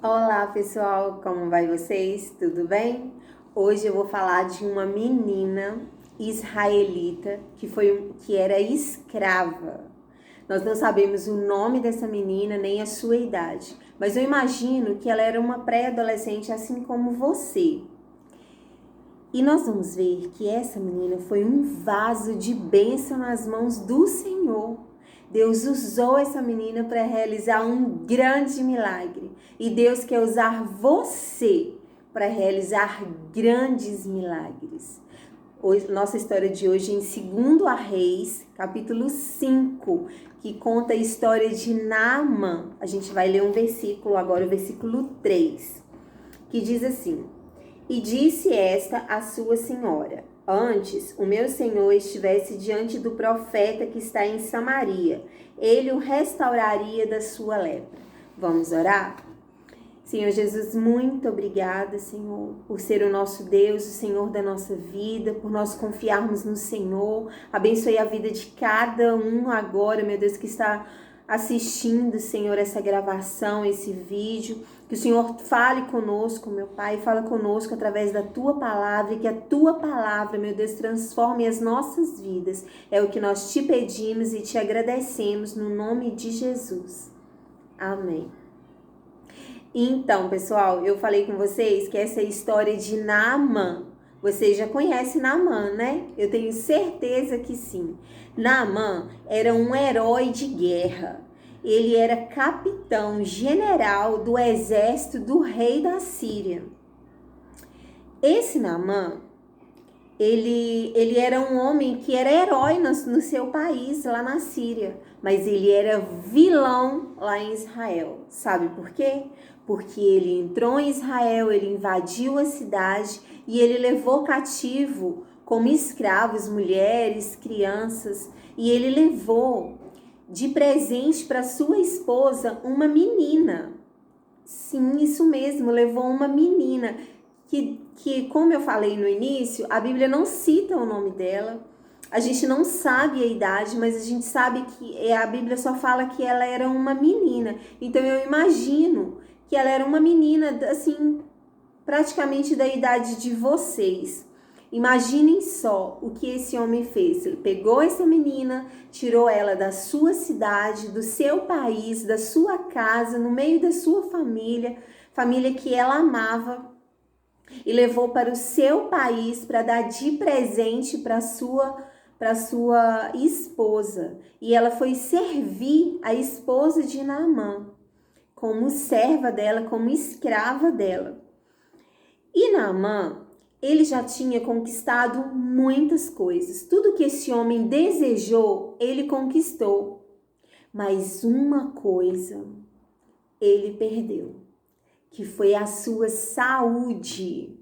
Olá pessoal, como vai vocês? Tudo bem? Hoje eu vou falar de uma menina israelita que era escrava. Nós não sabemos o nome dessa menina nem a sua idade, mas eu imagino que ela era uma pré-adolescente assim como você. E nós vamos ver que essa menina foi um vaso de bênção nas mãos do Senhor. Deus usou essa menina para realizar um grande milagre. E Deus quer usar você para realizar grandes milagres. Nossa história de hoje é em 2 Reis, capítulo 5, que conta a história de Naamã. A gente vai ler um versículo agora, o versículo 3, que diz assim: E disse esta a sua senhora: Antes o meu senhor estivesse diante do profeta que está em Samaria, ele o restauraria da sua lepra. Vamos orar? Senhor Jesus, muito obrigada, Senhor, por ser o nosso Deus, o Senhor da nossa vida, por nós confiarmos no Senhor. Abençoe a vida de cada um agora, meu Deus, que está assistindo, Senhor, essa gravação, esse vídeo. Que o Senhor fale conosco, meu Pai, fala conosco através da Tua Palavra e que a Tua Palavra, meu Deus, transforme as nossas vidas. É o que nós te pedimos e te agradecemos no nome de Jesus. Amém. Então, pessoal, eu falei com vocês que essa é a história de Naamã. Vocês já conhecem Naamã, né? Eu tenho certeza que sim. Naamã era um herói de guerra. Ele era capitão general do exército do rei da Síria. Esse Naamã, ele era um homem que era herói no seu país, lá na Síria. Mas ele era vilão lá em Israel. Sabe por quê? Porque ele entrou em Israel, ele invadiu a cidade e ele levou cativo como escravos, mulheres, crianças. E ele levou de presente para sua esposa uma menina. Sim, isso mesmo, levou uma menina que, como eu falei no início, a Bíblia não cita o nome dela. A gente não sabe a idade, mas a gente sabe que a Bíblia só fala que ela era uma menina. Então eu imagino que ela era uma menina, assim, praticamente da idade de vocês. Imaginem só o que esse homem fez. Ele pegou essa menina, tirou ela da sua cidade, do seu país, da sua casa, no meio da sua família, família que ela amava, e levou para o seu país para dar de presente para sua esposa. E ela foi servir a esposa de Naamã como serva dela, como escrava dela. E Naamã, ele já tinha conquistado muitas coisas. Tudo que esse homem desejou, ele conquistou. Mas uma coisa ele perdeu, que foi a sua saúde.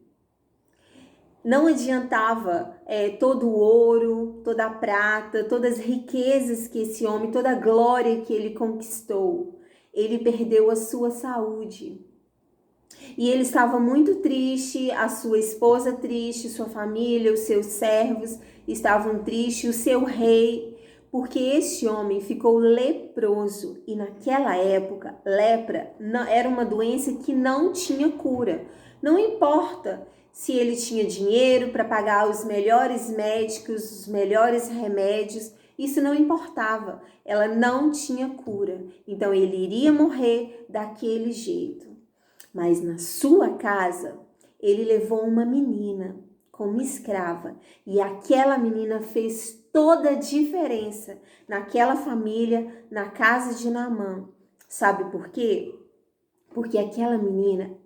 Não adiantava todo o ouro, toda a prata, todas as riquezas que esse homem, toda a glória que ele conquistou. Ele perdeu a sua saúde. E ele estava muito triste, a sua esposa triste, sua família, os seus servos estavam tristes, o seu rei, porque este homem ficou leproso. E naquela época, lepra era uma doença que não tinha cura. Não importa se ele tinha dinheiro para pagar os melhores médicos, os melhores remédios, isso não importava. Ela não tinha cura. Então ele iria morrer daquele jeito. Mas na sua casa, ele levou uma menina como escrava. E aquela menina fez toda a diferença naquela família, na casa de Naamã. Sabe por quê? Porque aquela menina,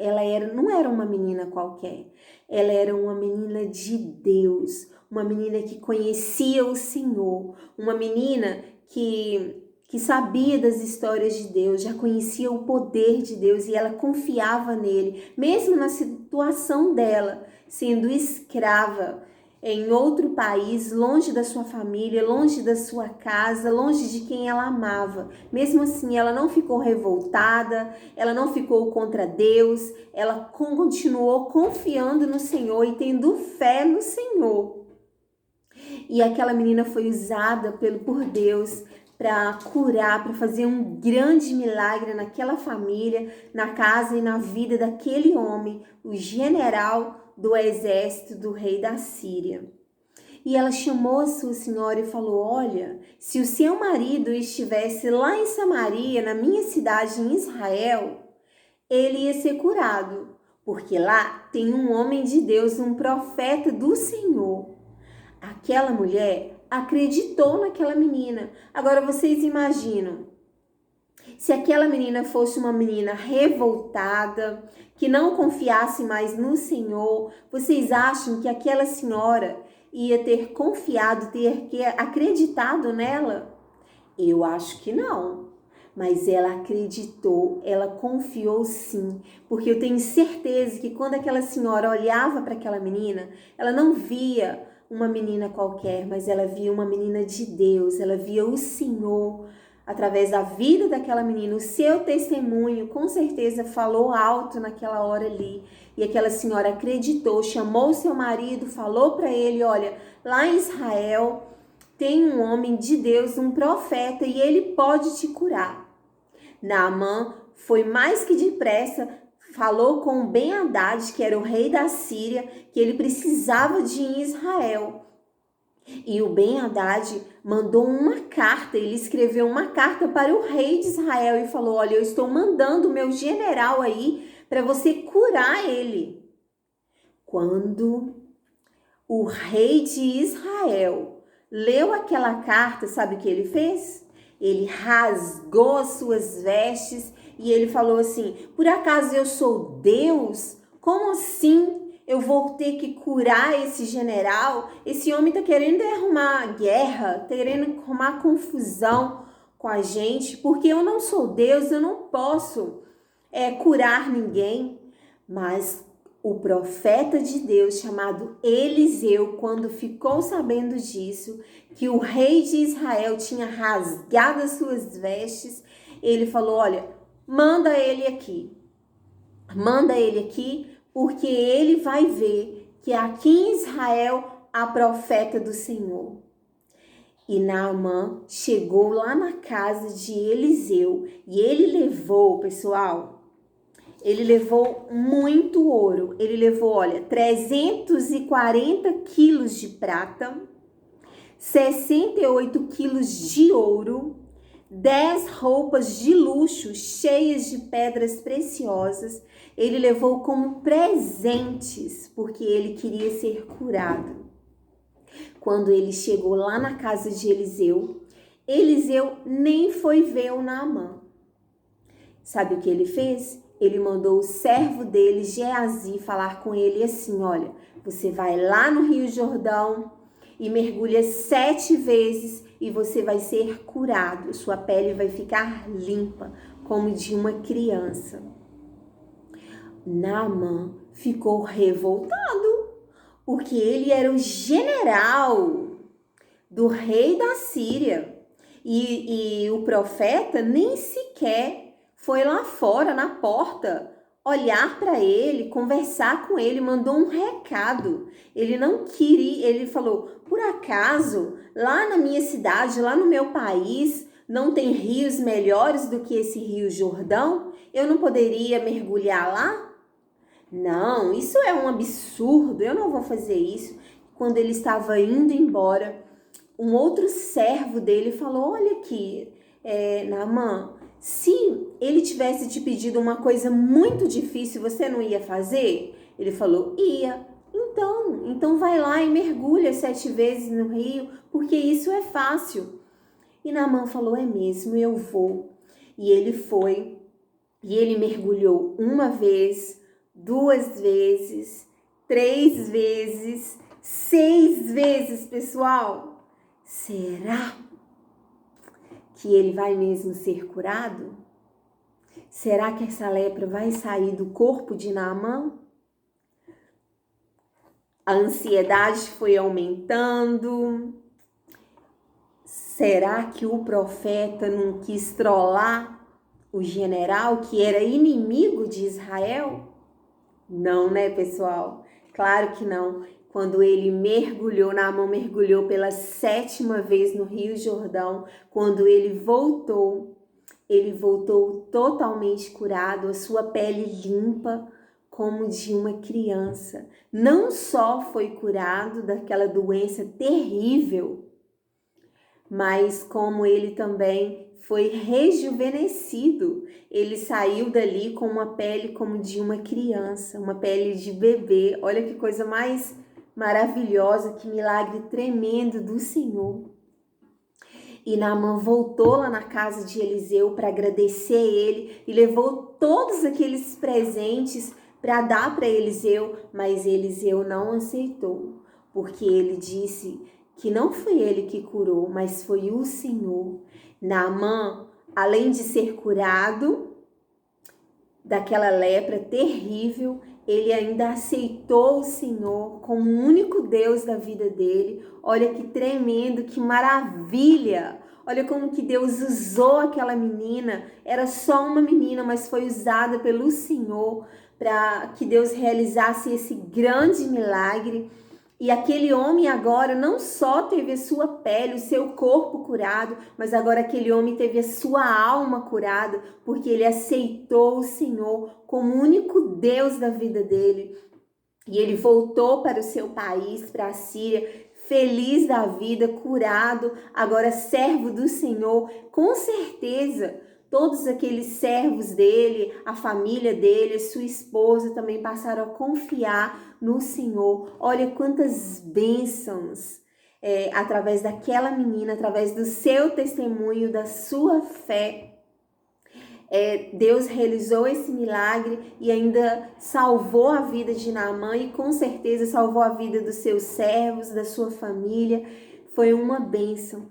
não era uma menina qualquer. Ela era uma menina de Deus. Uma menina que conhecia o Senhor. Uma menina que sabia das histórias de Deus, já conhecia o poder de Deus e ela confiava nele, mesmo na situação dela, sendo escrava em outro país, longe da sua família, longe da sua casa, longe de quem ela amava. Mesmo assim, ela não ficou revoltada, ela não ficou contra Deus, ela continuou confiando no Senhor e tendo fé no Senhor. E aquela menina foi usada por Deus para curar, para fazer um grande milagre naquela família, na casa e na vida daquele homem, o general do exército do rei da Síria. E ela chamou a sua senhora e falou: olha, se o seu marido estivesse lá em Samaria, na minha cidade em Israel, ele ia ser curado, porque lá tem um homem de Deus, um profeta do Senhor. Aquela mulher acreditou naquela menina. Agora vocês imaginam, se aquela menina fosse uma menina revoltada, que não confiasse mais no Senhor, vocês acham que aquela senhora ia ter confiado, ter acreditado nela? Eu acho que não. Mas ela acreditou, ela confiou sim, porque eu tenho certeza que quando aquela senhora olhava para aquela menina, ela não via uma menina qualquer, mas ela via uma menina de Deus, ela via o Senhor através da vida daquela menina. O seu testemunho com certeza falou alto naquela hora ali, e aquela senhora acreditou, chamou o seu marido, falou para ele: olha, lá em Israel tem um homem de Deus, um profeta, e ele pode te curar. Naamã foi mais que depressa, falou com Ben-Hadad, que era o rei da Síria, que ele precisava de ir em Israel. E o Ben-Hadad mandou uma carta, ele escreveu uma carta para o rei de Israel e falou: olha, eu estou mandando o meu general aí para você curar ele. Quando o rei de Israel leu aquela carta, sabe o que ele fez? Ele rasgou as suas vestes e ele falou assim: por acaso eu sou Deus? Como assim eu vou ter que curar esse general? Esse homem está querendo arrumar guerra, querendo arrumar confusão com a gente, porque eu não sou Deus, eu não posso curar ninguém. Mas o profeta de Deus chamado Eliseu, quando ficou sabendo disso, que o rei de Israel tinha rasgado as suas vestes, ele falou: olha, manda ele aqui, porque ele vai ver que aqui em Israel há profeta do Senhor. E Naamã chegou lá na casa de Eliseu e ele levou, pessoal, ele levou muito ouro. Ele levou, olha, 340 quilos de prata, 68 quilos de ouro, 10 roupas de luxo cheias de pedras preciosas. Ele levou como presentes, porque ele queria ser curado. Quando ele chegou lá na casa de Eliseu, Eliseu nem foi ver o Naamã. Sabe o que ele fez? Ele mandou o servo dele, Geazi, falar com ele assim: olha, você vai lá no Rio Jordão e mergulha 7 vezes e você vai ser curado. Sua pele vai ficar limpa, como de uma criança. Naamã ficou revoltado, porque ele era o general do rei da Síria. E o profeta nem sequer foi lá fora, na porta, olhar para ele, conversar com ele, mandou um recado. Ele não queria, ele falou: por acaso, lá na minha cidade, lá no meu país, não tem rios melhores do que esse Rio Jordão? Eu não poderia mergulhar lá? Não, isso é um absurdo, eu não vou fazer isso. Quando ele estava indo embora, um outro servo dele falou: olha aqui, Naamã, se ele tivesse te pedido uma coisa muito difícil, você não ia fazer? Ele falou: ia. Então vai lá e mergulha 7 vezes no rio, porque isso é fácil. E Naamã falou: é mesmo, eu vou. E ele foi, e ele mergulhou 1 vez, 2 vezes, 3 vezes, 6 vezes, pessoal. Será que ele vai mesmo ser curado? Será que essa lepra vai sair do corpo de Naamã? A ansiedade foi aumentando. Será que o profeta não quis trollar o general que era inimigo de Israel? Não, né, pessoal? Claro que não. quando ele mergulhou, Naamã mergulhou pela 7ª vez no Rio Jordão, quando ele voltou totalmente curado, a sua pele limpa como de uma criança. Não só foi curado daquela doença terrível, mas como ele também foi rejuvenescido. Ele saiu dali com uma pele como de uma criança, uma pele de bebê. Olha que coisa mais maravilhosa, que milagre tremendo do Senhor. E Naamã voltou lá na casa de Eliseu para agradecer ele e levou todos aqueles presentes para dar para Eliseu, mas Eliseu não aceitou, porque ele disse que não foi ele que curou, mas foi o Senhor. Naamã, além de ser curado daquela lepra terrível, ele ainda aceitou o Senhor como o único Deus da vida dele. Olha que tremendo, que maravilha! Olha como que Deus usou aquela menina. Era só uma menina, mas foi usada pelo Senhor para que Deus realizasse esse grande milagre. E aquele homem agora não só teve a sua pele, o seu corpo curado, mas agora aquele homem teve a sua alma curada, porque ele aceitou o Senhor como o único Deus da vida dele. E ele voltou para o seu país, para a Síria, feliz da vida, curado, agora servo do Senhor. Com certeza, todos aqueles servos dele, a família dele, sua esposa também passaram a confiar no Senhor. Olha quantas bênçãos através daquela menina, através do seu testemunho, da sua fé. Deus realizou esse milagre e ainda salvou a vida de Naamã e com certeza salvou a vida dos seus servos, da sua família. Foi uma bênção.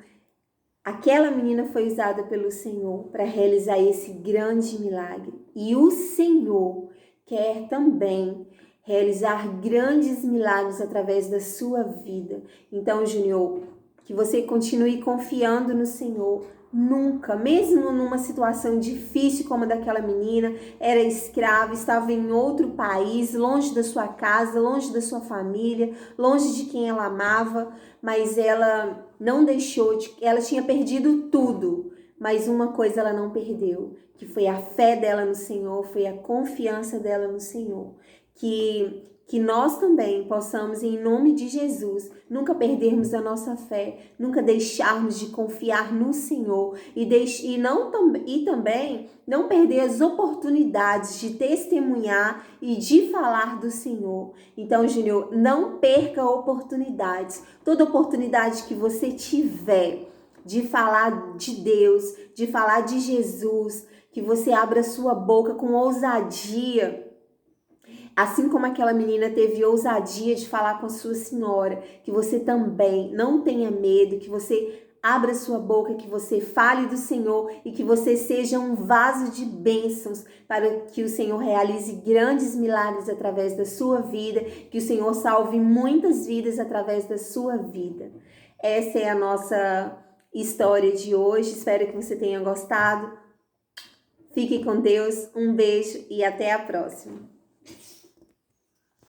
Aquela menina foi usada pelo Senhor para realizar esse grande milagre. E o Senhor quer também realizar grandes milagres através da sua vida. Então, Júnior, que você continue confiando no Senhor. Nunca, mesmo numa situação difícil como a daquela menina, era escrava, estava em outro país, longe da sua casa, longe da sua família, longe de quem ela amava, mas ela não deixou, ela tinha perdido tudo, mas uma coisa ela não perdeu, que foi a fé dela no Senhor, foi a confiança dela no Senhor. Que nós também possamos, em nome de Jesus, nunca perdermos a nossa fé, nunca deixarmos de confiar no Senhor e também não perder as oportunidades de testemunhar e de falar do Senhor. Então, Júnior, não perca oportunidades. Toda oportunidade que você tiver de falar de Deus, de falar de Jesus, que você abra sua boca com ousadia. Assim como aquela menina teve ousadia de falar com a sua senhora, que você também não tenha medo, que você abra sua boca, que você fale do Senhor e que você seja um vaso de bênçãos para que o Senhor realize grandes milagres através da sua vida, que o Senhor salve muitas vidas através da sua vida. Essa é a nossa história de hoje, espero que você tenha gostado. Fique com Deus, um beijo e até a próxima.